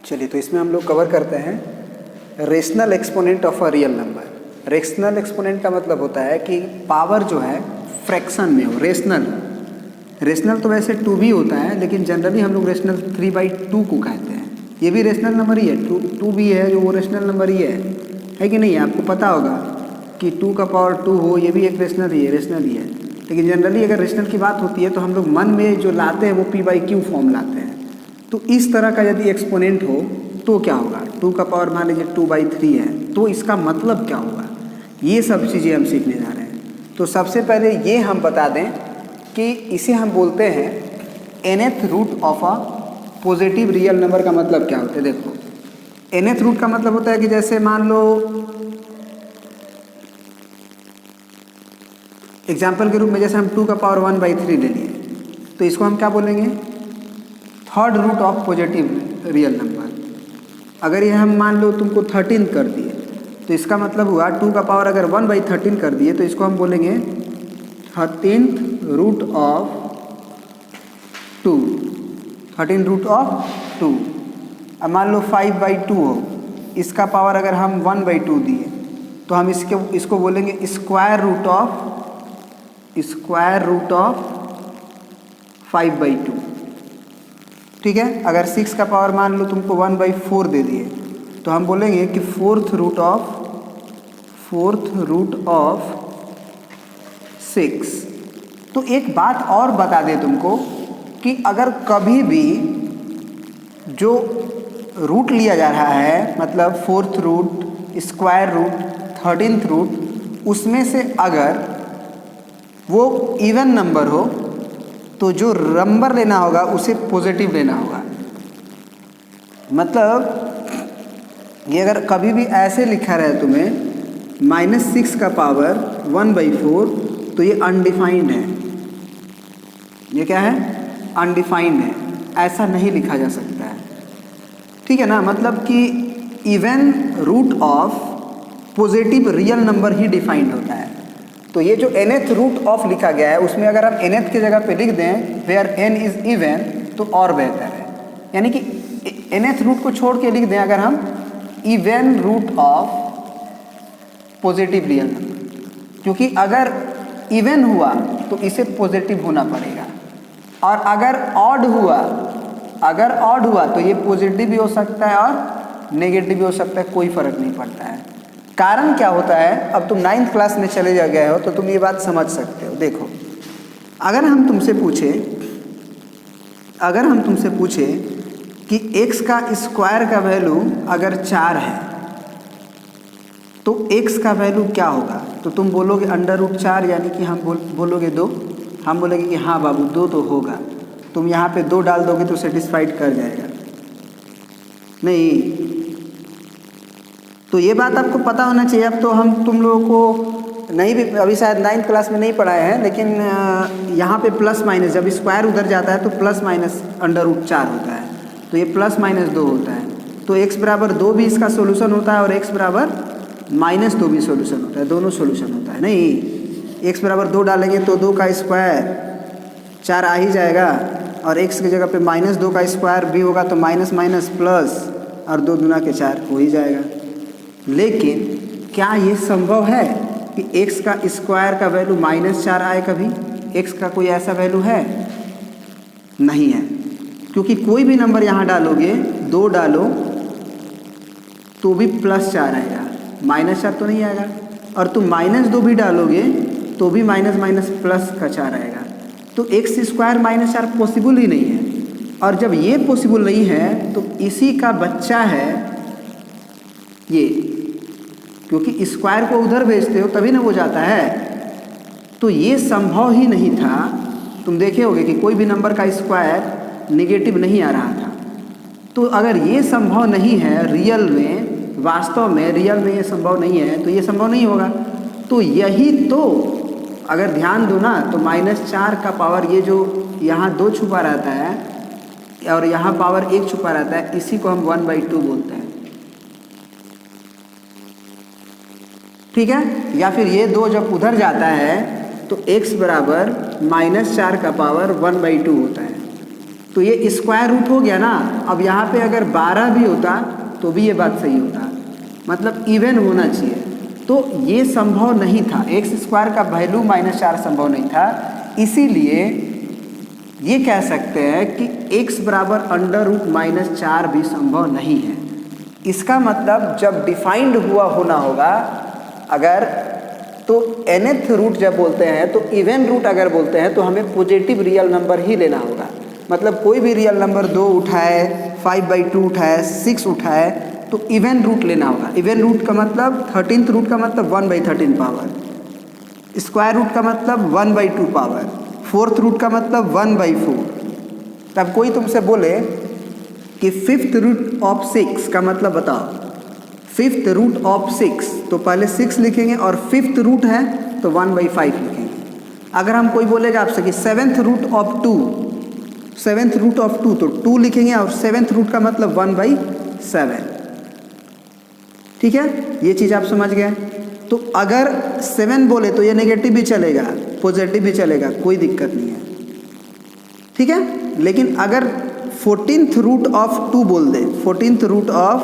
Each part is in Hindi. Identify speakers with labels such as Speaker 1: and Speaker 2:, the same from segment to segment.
Speaker 1: चलिए, तो इसमें हम लोग कवर करते हैं rational exponent of a real number. Rational exponent का मतलब होता है कि पावर जो है फ्रैक्शन में हो। रेशनल तो वैसे 2 भी होता है, लेकिन जनरली हम लोग रेशनल 3/2 को कहते हैं। ये भी रेशनल नंबर ही है, 2 भी है जो वो रेशनल नंबर ही है कि नहीं है? आपको पता होगा कि 2 का पावर 2 हो, ये भी एक रेशनल ही है। लेकिन जनरली अगर रेशनल की बात होती है तो हम लोग मन में जो लाते हैं वो p/q फॉर्म लाते हैं। तो इस तरह का यदि एक्सपोनेंट हो तो क्या होगा? 2 का पावर मान लीजिए 2/3 है, तो इसका मतलब क्या होगा? ये सब चीज़ें हम सीखने जा रहे हैं। तो सबसे पहले ये हम बता दें कि इसे हम बोलते हैं nth root of a positive real number. का मतलब क्या होता है? देखो, nth रूट का मतलब होता है कि जैसे मान लो एग्जाम्पल के रूप में, जैसे हम 2 का पावर 1/3 ले लिए, तो इसको हम क्या बोलेंगे? Third root of positive real number. अगर ये हम मान लो तुमको 13 कर दिए, तो इसका मतलब हुआ 2 का पावर अगर 1/13 कर दिए तो इसको हम बोलेंगे 13th root of 2। 13 root of 2। अब मान लो 5/2 हो, इसका पावर अगर हम 1/2 दिए तो हम इसको बोलेंगे स्क्वायर रूट ऑफ 5/2। ठीक है। अगर 6 का पावर मान लो तुमको 1/4 दे दिए तो हम बोलेंगे कि फोर्थ रूट ऑफ 6। तो एक बात और बता दें तुमको कि अगर कभी भी जो रूट लिया जा रहा है, मतलब fourth root, square root, 13th root, उसमें से अगर वो इवन नंबर हो तो जो नंबर लेना होगा उसे पॉजिटिव लेना होगा। मतलब ये अगर कभी भी ऐसे लिखा रहे तुम्हें -6 का पावर 1/4, तो ये अनडिफाइंड है। ये क्या है? अनडिफाइंड है, ऐसा नहीं लिखा जा सकता है। ठीक है ना? मतलब कि even root of positive real number ही डिफाइंड होता है। तो ये जो nth रूट ऑफ लिखा गया है, उसमें अगर हम nth की जगह पे लिख दें वेयर n इज इवन, तो और बेहतर है। यानी कि nth रूट को छोड़ के लिख दें अगर हम even root of positive real number, क्योंकि अगर इवन हुआ तो इसे पॉजिटिव होना पड़ेगा, और अगर ऑड हुआ तो ये पॉजिटिव भी हो सकता है और नेगेटिव भी हो सकता है, कोई फर्क नहीं पड़ता है। कारण क्या होता है? अब तुम 9th क्लास में चले जा गए हो तो तुम ये बात समझ सकते हो। देखो, अगर हम तुमसे पूछे कि x का स्क्वायर का वैल्यू अगर 4 है तो x का वैल्यू क्या होगा? तो तुम बोलोगे √4, यानी कि हम बोलोगे 2। हम बोलेंगे कि हाँ बाबू 2 तो होगा। तुम यहाँ पे 2 डाल दोगे तो सेटिस्फाइड कर जाएगा? नहीं। तो ये बात आपको पता होना चाहिए। अब तो हम तुम लोगों को नहीं भी, अभी शायद 9th क्लास में नहीं पढ़ाए हैं, लेकिन यहाँ पे प्लस माइनस, जब स्क्वायर उधर जाता है तो प्लस माइनस √4 होता है, तो ये +-2 होता है। तो x बराबर 2 भी इसका सोल्यूशन होता है और x बराबर -2 भी सोल्यूशन होता है, दोनों सोल्यूशन होता है। नहीं, x बराबर 2 डालेंगे तो 2 का स्क्वायर 4 आ ही जाएगा, और x की जगह पे -2 का स्क्वायर भी होगा तो माइनस माइनस प्लस, और 2 दूना के 4 हो ही जाएगा। लेकिन क्या ये संभव है कि x का स्क्वायर का वैल्यू -4 आए? कभी x का कोई ऐसा वैल्यू है? नहीं है, क्योंकि कोई भी नंबर यहाँ डालोगे, 2 डालो तो भी +4 आएगा, -4 तो नहीं आएगा। और तुम -2 भी डालोगे तो भी माइनस माइनस प्लस का 4 आएगा। तो x स्क्वायर -4 पॉसिबल ही नहीं है। और जब ये पॉसिबल नहीं है तो इसी का बच्चा है ये, क्योंकि स्क्वायर को उधर भेजते हो तभी ना वो जाता है। तो ये संभव ही नहीं था। तुम देखे होगे कि कोई भी नंबर का स्क्वायर नेगेटिव नहीं आ रहा था। तो अगर ये संभव नहीं है रियल में, वास्तव में रियल में ये संभव नहीं है, तो ये संभव नहीं होगा। तो यही तो, अगर ध्यान दो ना, तो -4 का पावर, ये जो यहाँ 2 छुपा रहता है और यहाँ पावर 1 छुपा रहता है, इसी को हम 1/2 बोलते हैं। ठीक है। या फिर ये 2 जब उधर जाता है तो x बराबर -4 का पावर 1/2 होता है। तो ये स्क्वायर रूट हो गया ना। अब यहाँ पे अगर 12 भी होता तो भी ये बात सही होता, मतलब इवन होना चाहिए। तो ये संभव नहीं था, एक्स स्क्वायर का वैल्यू -4 संभव नहीं था, इसीलिए ये कह सकते हैं कि x बराबर √-4 भी संभव नहीं है। इसका मतलब जब डिफाइंड हुआ होना होगा अगर, तो nth रूट जब बोलते हैं तो इवन रूट अगर बोलते हैं तो हमें पॉजिटिव रियल नंबर ही लेना होगा। मतलब कोई भी रियल नंबर 2 उठाए, 5/2 उठाए, 6 उठाए तो इवन रूट लेना होगा। इवन रूट का मतलब 13th रूट का मतलब 1/13 पावर, स्क्वायर रूट का मतलब 1/2 पावर, 4th रूट का मतलब 1/4। तब कोई तुमसे बोले कि 5th रूट ऑफ 6 का मतलब बताओ, 5th रूट ऑफ 6 तो पहले 6 लिखेंगे और 5th रूट है तो 1/5 लिखेंगे। अगर हम कोई बोलेगा आपसे कि 7th root of 2, 7th root of 2 तो 2 लिखेंगे और 7th रूट का मतलब 1/7। ठीक है, ये चीज़ आप समझ गए। तो अगर 7 बोले तो ये नेगेटिव भी चलेगा, पॉजिटिव भी चलेगा, कोई दिक्कत नहीं है। ठीक है, लेकिन अगर 14th रूट ऑफ 2 बोल दे, 14th रूट ऑफ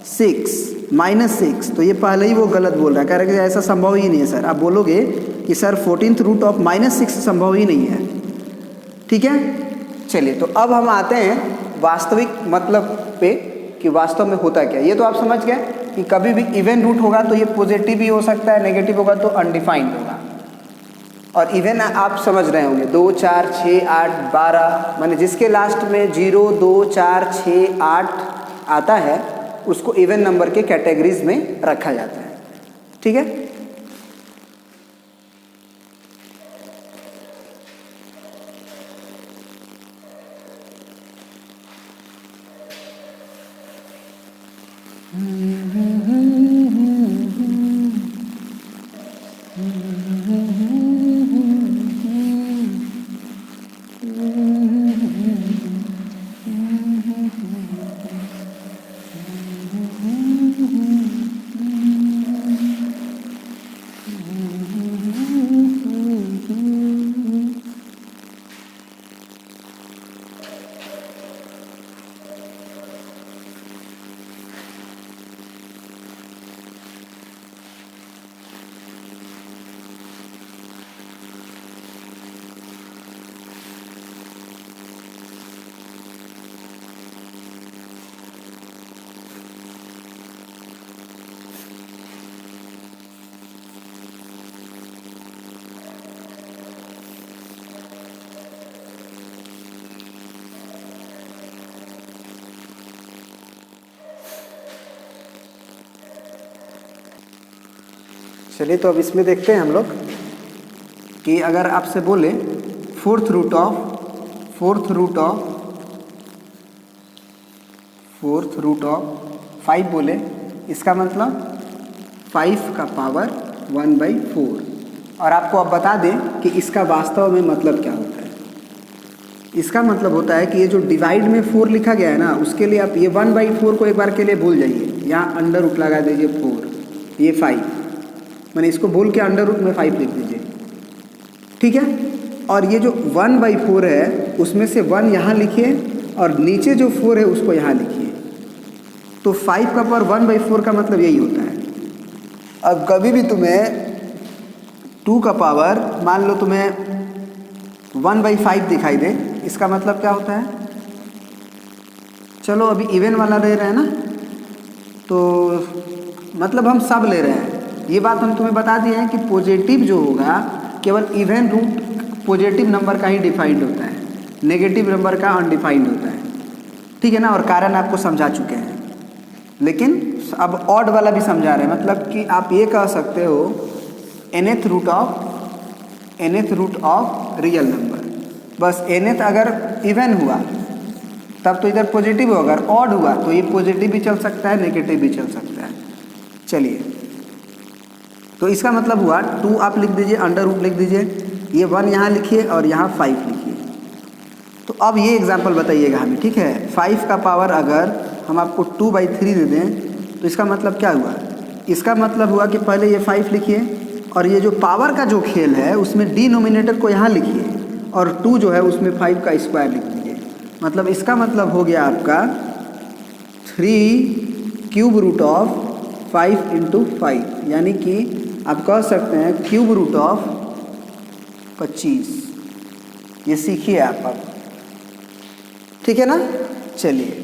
Speaker 1: 6 -6 तो ये पहले ही वो गलत बोल रहा है, कह रहे कि ऐसा संभव ही नहीं है सर। आप बोलोगे कि सर 14th रूट ऑफ -6 संभव ही नहीं है। ठीक है, चलिए तो अब हम आते हैं वास्तविक मतलब पे कि वास्तव में होता क्या। ये तो आप समझ गए कि कभी भी इवन रूट होगा तो ये पॉजिटिव भी हो सकता है, नेगेटिव होगा तो अनडिफाइंड होगा। और इवन आप समझ रहे होंगे 2, 4, 6, 8, 12 माने जिसके लास्ट में 0, 2, 4, 6, 8 आता है उसको इवन नंबर के कैटेगरीज में रखा जाता है। ठीक है, चलिए तो अब इसमें देखते हैं हम लोग कि अगर आपसे बोले 4th रूट ऑफ 5 बोले, इसका मतलब 5 का पावर 1/4। और आपको अब बता दें कि इसका वास्तव में मतलब क्या होता है। इसका मतलब होता है कि ये जो डिवाइड में 4 लिखा गया है ना, उसके लिए आप ये 1/4 को एक बार के लिए भूल जाइए, यहाँ अंडर रूट लगा दीजिए 4, ये 5, मैंने इसको बोल के अंडर रूट में 5 लिख दीजिए। ठीक है, और ये जो 1/4 है उसमें से 1 यहाँ लिखिए और नीचे जो 4 है उसको यहाँ लिखिए। तो 5 का पावर 1/4 का मतलब यही होता है। अब कभी भी तुम्हें 2 का पावर मान लो तुम्हें 1/5 दिखाई दे, इसका मतलब क्या होता है। चलो अभी इवन वाला ले रहे हैं ना, तो मतलब हम सब ले रहे हैं। ये बात हम तुम्हें बता दिए हैं कि पॉजिटिव जो होगा केवल इवन रूट पॉजिटिव नंबर का ही डिफाइंड होता है, नेगेटिव नंबर का अनडिफाइंड होता है। ठीक है ना, और कारण आपको समझा चुके हैं। लेकिन अब ऑड वाला भी समझा रहे हैं, मतलब कि आप ये कह सकते हो nth root of real number. बस nth अगर इवन हुआ तब तो इधर पॉजिटिव होगा, अगर ऑड हुआ तो ये पॉजिटिव भी चल सकता है, नेगेटिव भी चल सकता है। चलिए तो इसका मतलब हुआ 2 आप लिख दीजिए, अंडर रूट लिख दीजिए, ये 1 यहाँ लिखिए और यहाँ 5 लिखिए। तो अब ये एग्जांपल बताइएगा हमें। ठीक है, 5 का पावर अगर हम आपको 2/3 दे दें तो इसका मतलब क्या हुआ। इसका मतलब हुआ कि पहले ये 5 लिखिए और ये जो पावर का जो खेल है उसमें डिनोमिनेटर को यहाँ लिखिए और 2 जो है उसमें 5 का स्क्वायर लिख दीजिए। मतलब इसका मतलब हो गया आपका 3 क्यूब रूट ऑफ 5 इंटू 5, यानी कि आप कह सकते हैं क्यूब रूट ऑफ 25। ये सीखिए आप अब, ठीक है ना। चलिए।